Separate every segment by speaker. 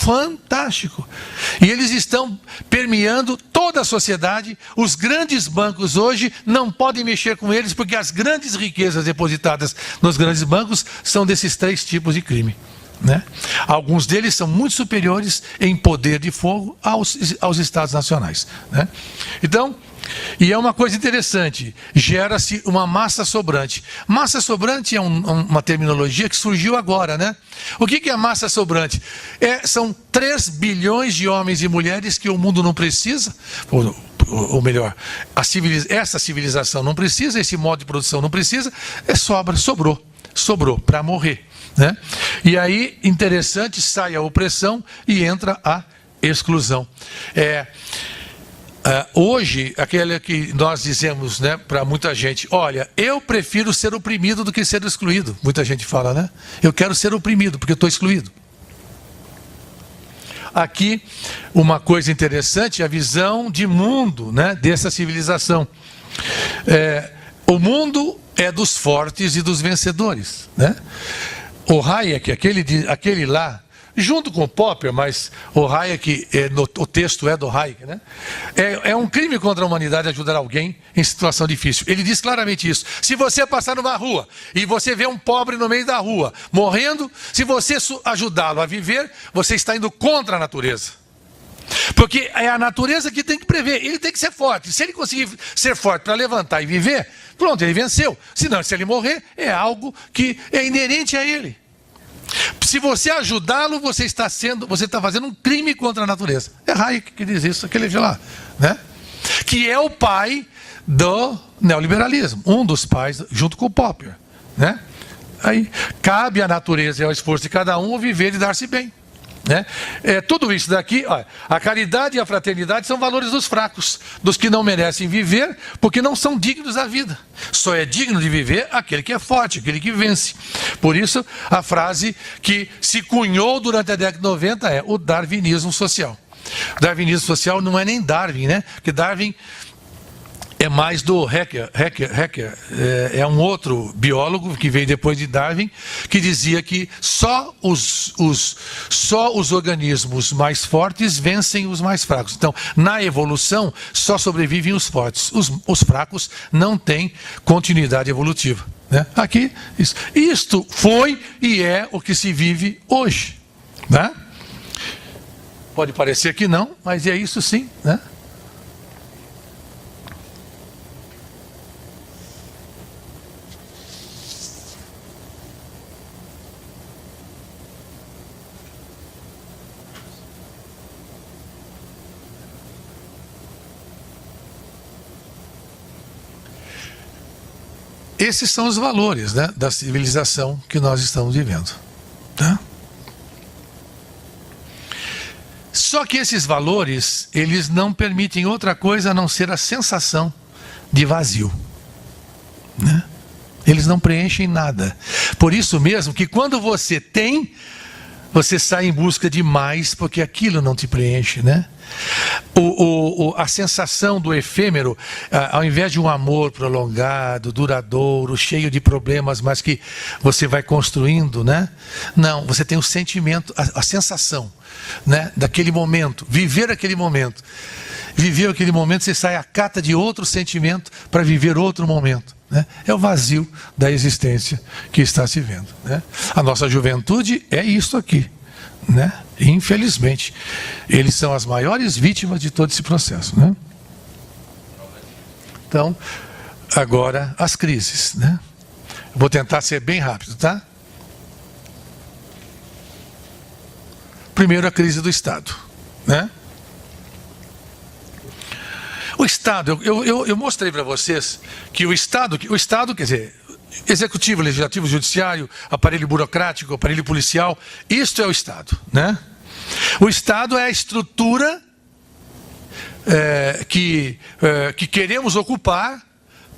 Speaker 1: fantástico. E eles estão permeando toda a sociedade. Os grandes bancos hoje não podem mexer com eles, porque as grandes riquezas depositadas nos grandes bancos são desses 3 tipos de crime, né? Alguns deles são muito superiores em poder de fogo aos Estados nacionais, né? Então, e é uma coisa interessante, gera-se uma massa sobrante. Massa sobrante é uma terminologia que surgiu agora, né? O que é massa sobrante? São 3 bilhões de homens e mulheres que o mundo não precisa, ou melhor, essa civilização não precisa, esse modo de produção não precisa, sobrou para morrer, né? E aí, interessante, sai a opressão e entra a exclusão. Hoje, aquela que nós dizemos, né, para muita gente, olha, eu prefiro ser oprimido do que ser excluído. Muita gente fala, né? Eu quero ser oprimido porque eu estou excluído. Aqui, uma coisa interessante, a visão de mundo, né, dessa civilização. O mundo é dos fortes e dos vencedores, né? O Hayek, aquele lá, junto com o Popper, mas o Hayek, o texto é do Hayek, né? É um crime contra a humanidade ajudar alguém em situação difícil. Ele diz claramente isso. Se você passar numa rua e você vê um pobre no meio da rua morrendo, se você ajudá-lo a viver, você está indo contra a natureza. Porque é a natureza que tem que prever. Ele tem que ser forte. Se ele conseguir ser forte para levantar e viver, pronto, ele venceu. Senão, se ele morrer, é algo que é inerente a ele. Se você ajudá-lo, você está fazendo um crime contra a natureza. É Hayek que diz isso, aquele de lá, né? Que é o pai do neoliberalismo, um dos pais, junto com o Popper, né? Aí cabe à natureza e ao esforço de cada um viver e dar-se bem, né? Tudo isso daqui, olha, a caridade e a fraternidade são valores dos fracos, dos que não merecem viver, porque não são dignos da vida. Só é digno de viver aquele que é forte, aquele que vence. Por isso, a frase que se cunhou durante a década de 90 é o darwinismo social. O darwinismo social não é nem Darwin, né? Porque Darwin é mais do Haeckel, é um outro biólogo que veio depois de Darwin, que dizia que só os organismos mais fortes vencem os mais fracos. Então, na evolução, só sobrevivem os fortes. Os fracos não têm continuidade evolutiva, né? Aqui, isso. Isto foi e é o que se vive hoje, né? Pode parecer que não, mas é isso sim, né? Esses são os valores, né, da civilização que nós estamos vivendo, tá? Só que esses valores, eles não permitem outra coisa a não ser a sensação de vazio, né? Eles não preenchem nada. Por isso mesmo que quando você tem, você sai em busca de mais, porque aquilo não te preenche, né? A sensação do efêmero, ao invés de um amor prolongado, duradouro, cheio de problemas, mas que você vai construindo, né? Não, você tem o sentimento, a sensação, né, daquele momento, viver aquele momento. Viver aquele momento, você sai à cata de outro sentimento para viver outro momento, né? É o vazio da existência que está se vendo, né? A nossa juventude é isso aqui, né? Infelizmente, eles são as maiores vítimas de todo esse processo, né? Então, agora as crises, né? Vou tentar ser bem rápido, tá? Primeiro, a crise do Estado, né? O Estado, eu mostrei para vocês que o Estado, quer dizer, executivo, legislativo, judiciário, aparelho burocrático, aparelho policial, isto é o Estado, né? O Estado é a estrutura que queremos ocupar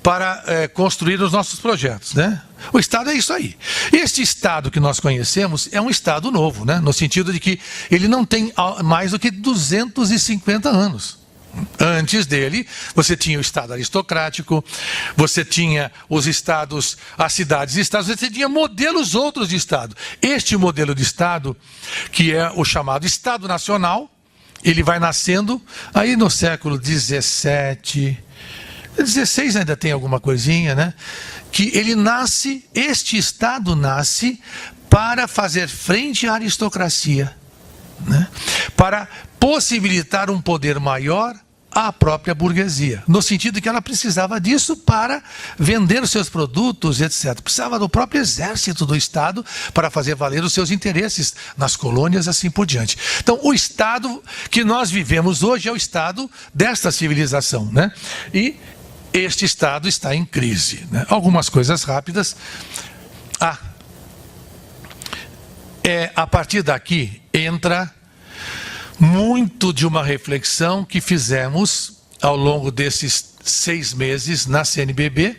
Speaker 1: para construir os nossos projetos, né? O Estado é isso aí. Este Estado que nós conhecemos é um Estado novo, né? No sentido de que ele não tem mais do que 250 anos. Antes dele, você tinha o Estado aristocrático, você tinha os estados, as cidades-estados, você tinha modelos outros de Estado. Este modelo de Estado, que é o chamado Estado Nacional, ele vai nascendo aí no século XVII, XVI ainda tem alguma coisinha, né? Que ele nasce, este Estado nasce para fazer frente à aristocracia, né? Para possibilitar um poder maior à própria burguesia, no sentido que ela precisava disso para vender os seus produtos, etc. Precisava do próprio exército do Estado para fazer valer os seus interesses nas colônias, assim por diante. Então, o Estado que nós vivemos hoje é o Estado desta civilização, né? E este Estado está em crise, né? Algumas coisas rápidas. A partir daqui entra muito de uma reflexão que fizemos ao longo desses 6 meses na CNBB,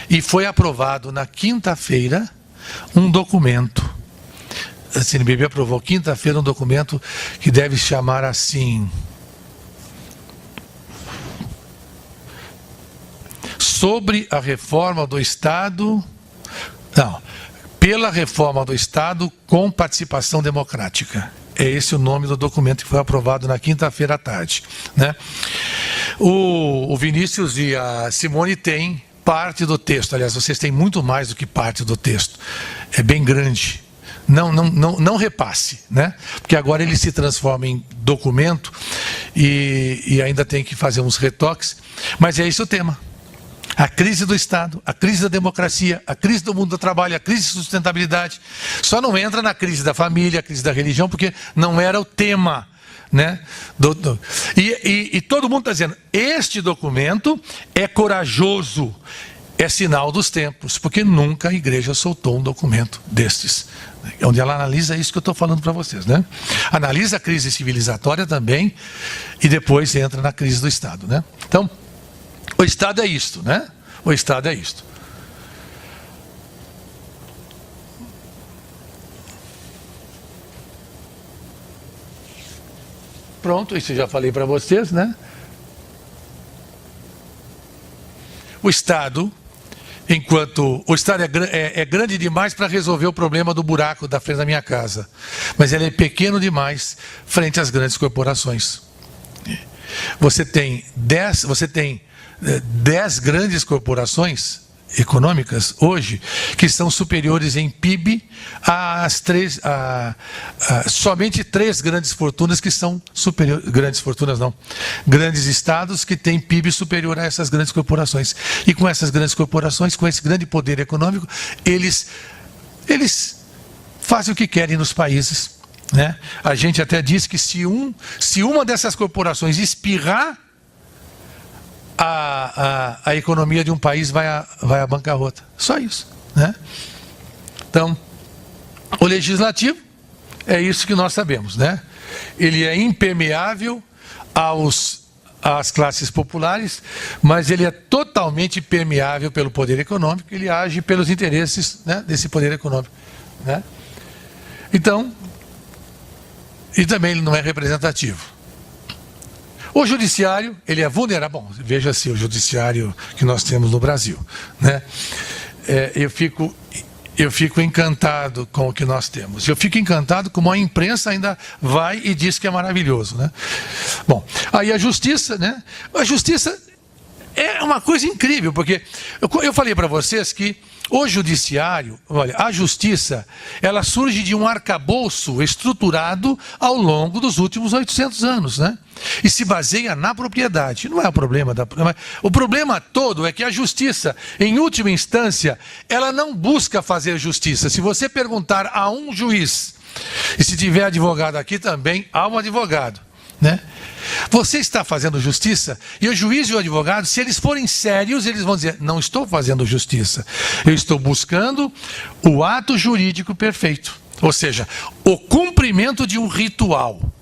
Speaker 1: e foi aprovado na quinta-feira um documento. A CNBB aprovou quinta-feira um documento que deve se chamar assim: sobre a reforma do Estado... Não, pela reforma do Estado com participação democrática. É esse o nome do documento que foi aprovado na quinta-feira à tarde, né? O Vinícius e a Simone têm parte do texto. Aliás, vocês têm muito mais do que parte do texto. É bem grande. Não repasse, né? Porque agora ele se transforma em documento e ainda tem que fazer uns retoques. Mas é esse o tema. A crise do Estado, a crise da democracia, a crise do mundo do trabalho, a crise de sustentabilidade. Só não entra na crise da família, a crise da religião, porque não era o tema, né? E todo mundo está dizendo, este documento é corajoso, é sinal dos tempos, porque nunca a igreja soltou um documento destes, onde ela analisa isso que eu estou falando para vocês, né? Analisa a crise civilizatória também e depois entra na crise do Estado, né? Então, o Estado é isto, né? O Estado é isto. Pronto, isso eu já falei para vocês, né? O Estado, enquanto... O Estado é grande demais para resolver o problema do buraco da frente da minha casa, mas ele é pequeno demais frente às grandes corporações. Você tem 10 grandes corporações econômicas hoje que são superiores em PIB às somente 3 grandes fortunas que são superiores, grandes estados que têm PIB superior a essas grandes corporações. E com essas grandes corporações, com esse grande poder econômico, eles fazem o que querem nos países, né? A gente até diz que se uma dessas corporações espirrar, a economia de um país vai à bancarrota. Só isso, né? Então, o legislativo é isso que nós sabemos, né? Ele é impermeável às classes populares, mas ele é totalmente permeável pelo poder econômico, ele age pelos interesses, né, desse poder econômico, né? Então, e também ele não é representativo. O judiciário, ele é vulnerável. Bom, veja-se o judiciário que nós temos no Brasil, né? Eu fico encantado com o que nós temos. Eu fico encantado como a imprensa ainda vai e diz que é maravilhoso, né? Bom, aí a justiça, né? A justiça é uma coisa incrível, porque eu falei para vocês que o judiciário, olha, a justiça, ela surge de um arcabouço estruturado ao longo dos últimos 800 anos, né? E se baseia na propriedade. Não é o problema o problema todo é que a justiça, em última instância, ela não busca fazer justiça. Se você perguntar a um juiz, e se tiver advogado aqui também, há um advogado, né? Você está fazendo justiça? E o juiz e o advogado, se eles forem sérios, eles vão dizer, não estou fazendo justiça, eu estou buscando o ato jurídico perfeito, ou seja, o cumprimento de um ritual.